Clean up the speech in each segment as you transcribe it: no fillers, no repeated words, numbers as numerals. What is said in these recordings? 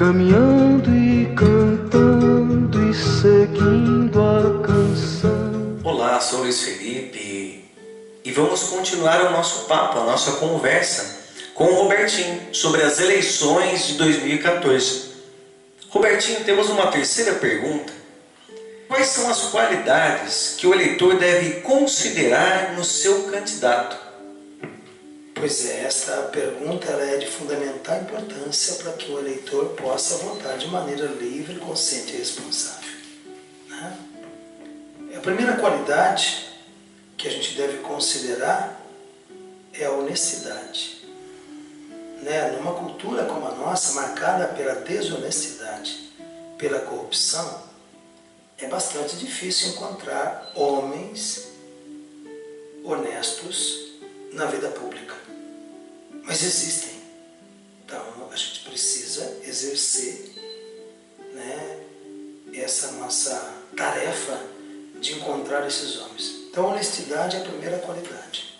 caminhando e cantando e seguindo a canção. Olá, sou Luiz Felipe e vamos continuar o nosso papo, a nossa conversa com o Robertinho sobre as eleições de 2014. Robertinho, temos uma terceira pergunta. Quais são as qualidades que o eleitor deve considerar no seu candidato? Pois é, esta pergunta ela é de fundamental importância para que o eleitor possa votar de maneira livre, consciente e responsável. Né? A primeira qualidade que a gente deve considerar é a honestidade. Né? Numa cultura como a nossa, marcada pela desonestidade, pela corrupção, é bastante difícil encontrar homens honestos na vida pública. Mas existem. Então a gente precisa exercer, né, essa nossa tarefa de encontrar esses homens. Então honestidade é a primeira qualidade.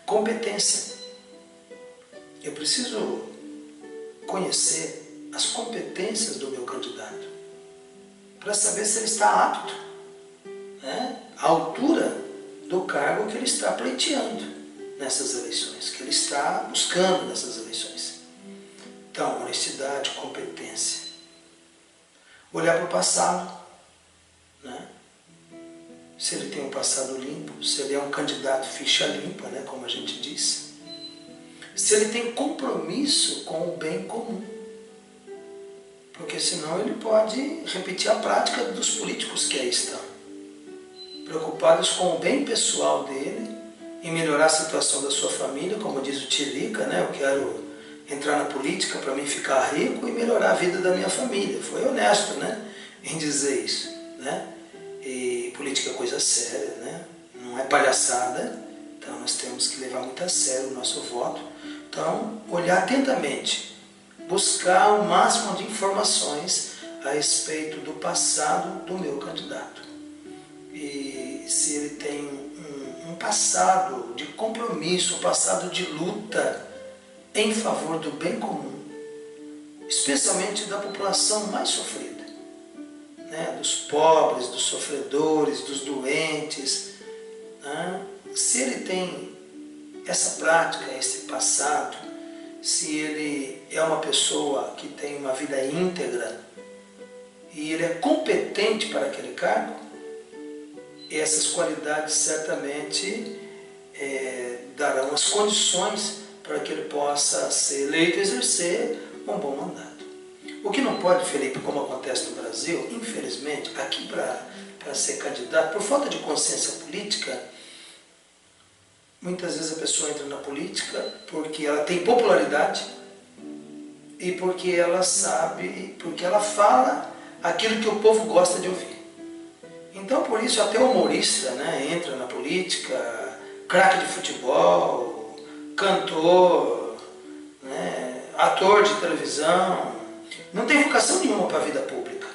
Competência. Eu preciso conhecer as competências do meu candidato para saber se ele está apto, né, à altura do cargo que ele está pleiteando nessas eleições, que ele está buscando nessas eleições. Então, honestidade, competência. Olhar para o passado, né? Se ele tem um passado limpo, se ele é um candidato ficha limpa, né, como a gente disse. Se ele tem compromisso com o bem comum. Porque senão ele pode repetir a prática dos políticos que aí estão. Preocupados com o bem pessoal dele, em melhorar a situação da sua família, como diz o Tilica, né? Eu quero entrar na política para mim ficar rico e melhorar a vida da minha família. Foi honesto, né, em dizer isso, né? E política é coisa séria, né? Não é palhaçada, então nós temos que levar muito a sério o nosso voto. Então, olhar atentamente, buscar o máximo de informações a respeito do passado do meu candidato. E se ele tem um passado de compromisso, um passado de luta em favor do bem comum, especialmente da população mais sofrida, né? Dos pobres, dos sofredores, dos doentes. Né? Se ele tem essa prática, esse passado, se ele é uma pessoa que tem uma vida íntegra e ele é competente para aquele cargo, essas qualidades certamente darão as condições para que ele possa ser eleito e exercer um bom mandato. O que não pode, Felipe, como acontece no Brasil, infelizmente, aqui para ser candidato, por falta de consciência política, muitas vezes a pessoa entra na política porque ela tem popularidade e porque ela sabe, porque ela fala aquilo que o povo gosta de ouvir. Então, por isso, até o humorista, né, entra na política, craque de futebol, cantor, né, ator de televisão, não tem vocação nenhuma para a vida pública.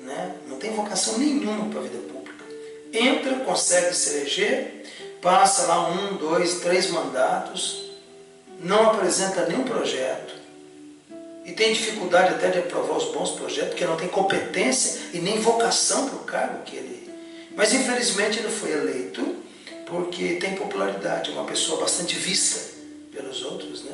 Né? Não tem vocação nenhuma para a vida pública. Entra, consegue se eleger, passa lá 1, 2, 3 mandatos, não apresenta nenhum projeto, e tem dificuldade até de aprovar os bons projetos, porque não tem competência e nem vocação para o cargo que ele... Mas infelizmente ele foi eleito porque tem popularidade, uma pessoa bastante vista pelos outros, né?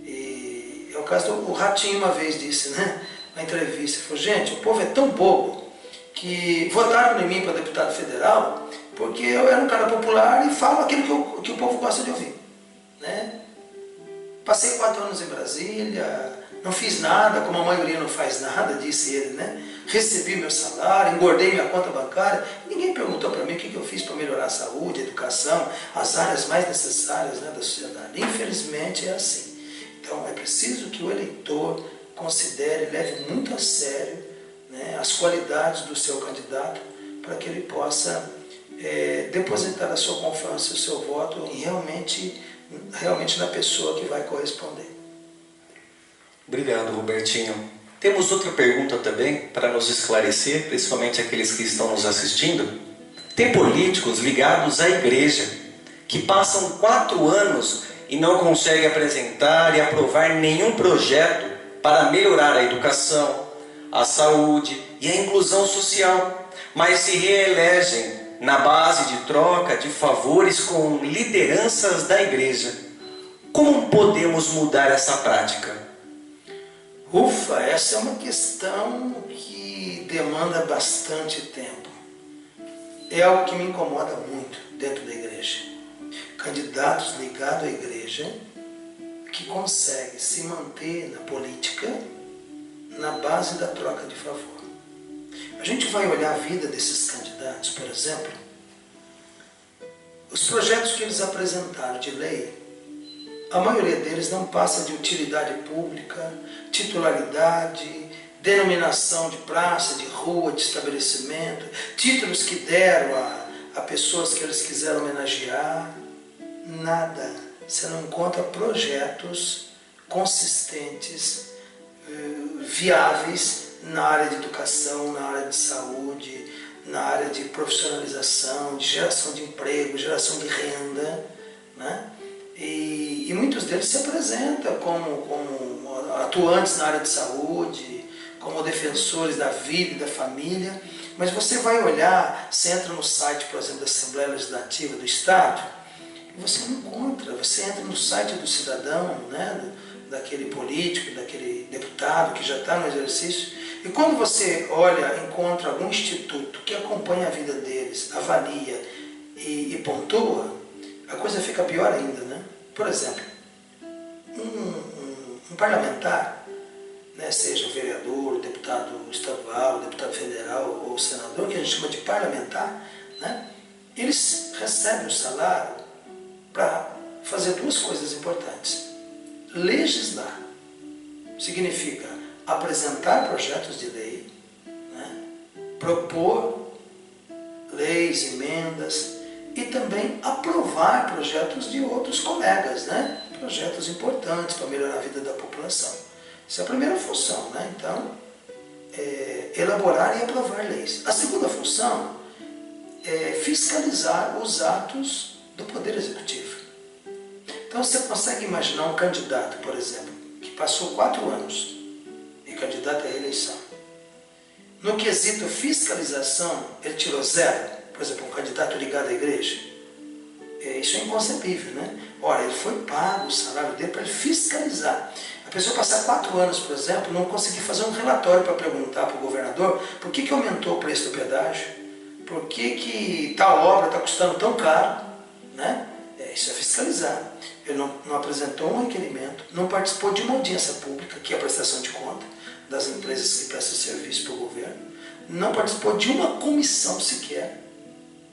E é o caso do Ratinho uma vez disse, né, na entrevista, falou, gente, o povo é tão bobo que votaram em mim para deputado federal porque eu era um cara popular e falo aquilo que o povo gosta de ouvir, né? Passei 4 anos em Brasília, não fiz nada, como a maioria não faz nada, disse ele, né? Recebi meu salário, engordei minha conta bancária. Ninguém perguntou para mim o que eu fiz para melhorar a saúde, a educação, as áreas mais necessárias, né, da sociedade. Infelizmente é assim. Então é preciso que o eleitor considere, leve muito a sério, né, as qualidades do seu candidato para que ele possa depositar a sua confiança e o seu voto realmente na pessoa que vai corresponder. Obrigado, Robertinho. Temos outra pergunta também para nos esclarecer, principalmente aqueles que estão nos assistindo. Tem políticos ligados à igreja que passam 4 anos e não conseguem apresentar e aprovar nenhum projeto para melhorar a educação, a saúde e a inclusão social, mas se reelegem na base de troca de favores com lideranças da igreja. Como podemos mudar essa prática? Ufa, essa é uma questão que demanda bastante tempo. É algo que me incomoda muito dentro da igreja. Candidatos ligados à igreja que conseguem se manter na política na base da troca de favor. A gente vai olhar a vida desses candidatos, por exemplo, os projetos que eles apresentaram de lei, a maioria deles não passa de utilidade pública, titularidade, denominação de praça, de rua, de estabelecimento, títulos que deram a pessoas que eles quiseram homenagear. Nada. Você não encontra projetos consistentes, viáveis na área de educação, na área de saúde, na área de profissionalização, de geração de emprego, geração de renda, né? E muitos deles se apresentam como atuantes na área de saúde, como defensores da vida e da família, mas você vai olhar, você entra no site, por exemplo, da Assembleia Legislativa do Estado, e você não encontra, você entra no site do cidadão, né, daquele político, daquele deputado que já está no exercício, e quando você olha, encontra algum instituto que acompanha a vida deles, avalia e pontua, a coisa fica pior ainda, né? Por exemplo, um parlamentar, né, seja vereador, deputado estadual, deputado federal ou senador, que a gente chama de parlamentar, né, eles recebem o salário para fazer duas coisas importantes. Legislar significa apresentar projetos de lei, né, propor leis, emendas, e também aprovar projetos de outros colegas, né? Projetos importantes para melhorar a vida da população. Essa é a primeira função, né? Então, elaborar e aprovar leis. A segunda função é fiscalizar os atos do Poder Executivo. Então, você consegue imaginar um candidato, por exemplo, que passou 4 anos e candidato à reeleição. No quesito fiscalização, ele tirou 0. Por exemplo, um candidato ligado à igreja, isso é inconcebível, né? Ora, ele foi pago o salário dele para ele fiscalizar. A pessoa passar 4 anos, por exemplo, não conseguir fazer um relatório para perguntar para o governador por que aumentou o preço do pedágio, por que tal obra está custando tão caro, né? Isso é fiscalizar. Ele não apresentou um requerimento, não participou de uma audiência pública, que é a prestação de conta das empresas que prestam serviço para o governo, não participou de uma comissão sequer,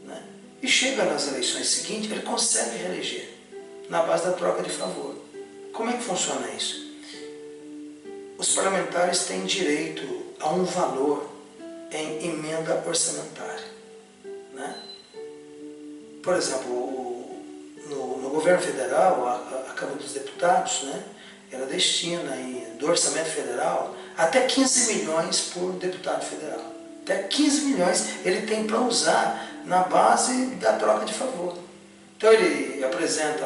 né? E chega nas eleições seguintes, ele consegue reeleger na base da troca de favor. Como é que funciona isso? Os parlamentares têm direito a um valor em emenda orçamentária, né? Por exemplo, no governo federal, a Câmara dos Deputados, né, ela destina do orçamento federal até 15 milhões por deputado federal. Até 15 milhões ele tem para usar na base da troca de favor. Então ele apresenta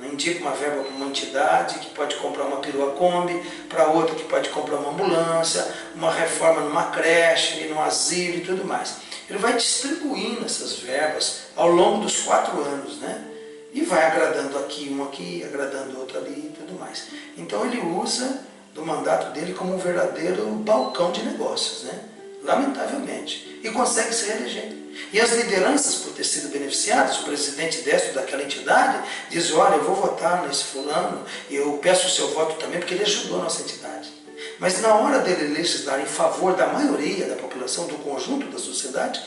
indica uma verba para uma entidade que pode comprar uma perua Kombi, para outra que pode comprar uma ambulância, uma reforma numa creche, num asilo e tudo mais. Ele vai distribuindo essas verbas ao longo dos 4 anos, né? E vai agradando um aqui, agradando outro ali e tudo mais. Então ele usa do mandato dele como um verdadeiro balcão de negócios, né? Lamentavelmente. E consegue se reeleger. E as lideranças, por ter sido beneficiadas, o presidente destro daquela entidade, diz, olha, eu vou votar nesse fulano, e eu peço o seu voto também, porque ele ajudou a nossa entidade. Mas na hora dele legislar em favor da maioria da população, do conjunto da sociedade,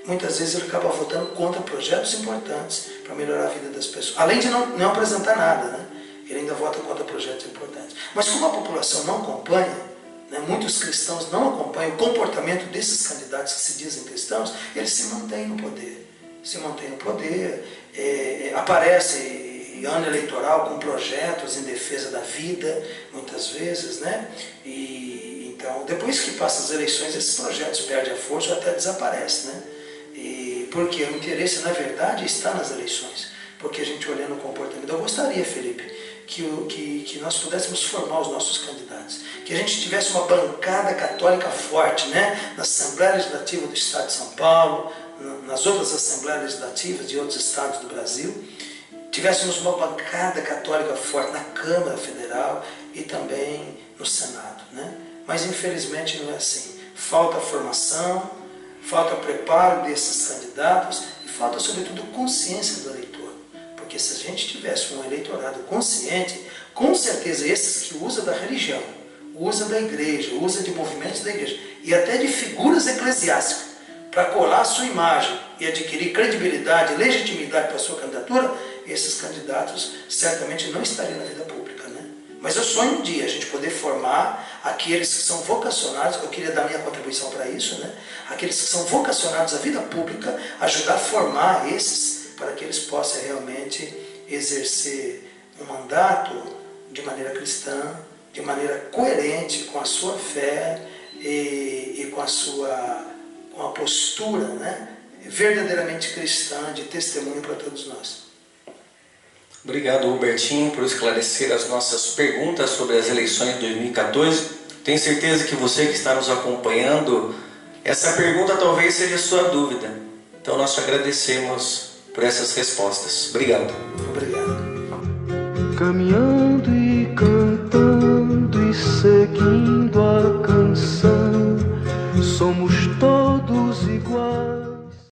muitas vezes ele acaba votando contra projetos importantes para melhorar a vida das pessoas. Além de não apresentar nada, né? Ele ainda vota contra projetos importantes. Mas como a população não acompanha, né, muitos cristãos não acompanham o comportamento desses candidatos que se dizem cristãos, eles se mantêm no poder. Se mantêm no poder, aparece em ano eleitoral com projetos em defesa da vida, muitas vezes, né? E então, depois que passam as eleições, esses projetos perdem a força ou até desaparecem, né? Porque o interesse, na verdade, está nas eleições. Porque a gente olhando o comportamento, eu gostaria, Felipe, que nós pudéssemos formar os nossos candidatos. que a gente tivesse uma bancada católica forte, né? Na Assembleia Legislativa do Estado de São Paulo, nas outras Assembleias Legislativas de outros estados do Brasil, tivéssemos uma bancada católica forte na Câmara Federal e também no Senado, né? Mas infelizmente não é assim. Falta formação, falta preparo desses candidatos e falta sobretudo consciência do eleitor. Porque se a gente tivesse um eleitorado consciente, com certeza esses que usam da religião, usam da igreja, usam de movimentos da igreja e até de figuras eclesiásticas para colar a sua imagem e adquirir credibilidade, legitimidade para a sua candidatura, esses candidatos certamente não estariam na vida pública, né? Mas eu sonho um dia a gente poder formar aqueles que são vocacionados, eu queria dar minha contribuição para isso, né? Aqueles que são vocacionados à vida pública, ajudar a formar esses para que eles possam realmente exercer um mandato de maneira cristã, de maneira coerente com a sua fé e com a postura, né, verdadeiramente cristã, de testemunho para todos nós. Obrigado, Robertinho, por esclarecer as nossas perguntas sobre as eleições de 2014. Tenho certeza que você que está nos acompanhando, essa pergunta talvez seja a sua dúvida. Então nós te agradecemos por essas respostas. Obrigado. Obrigado. Caminhando e cantando.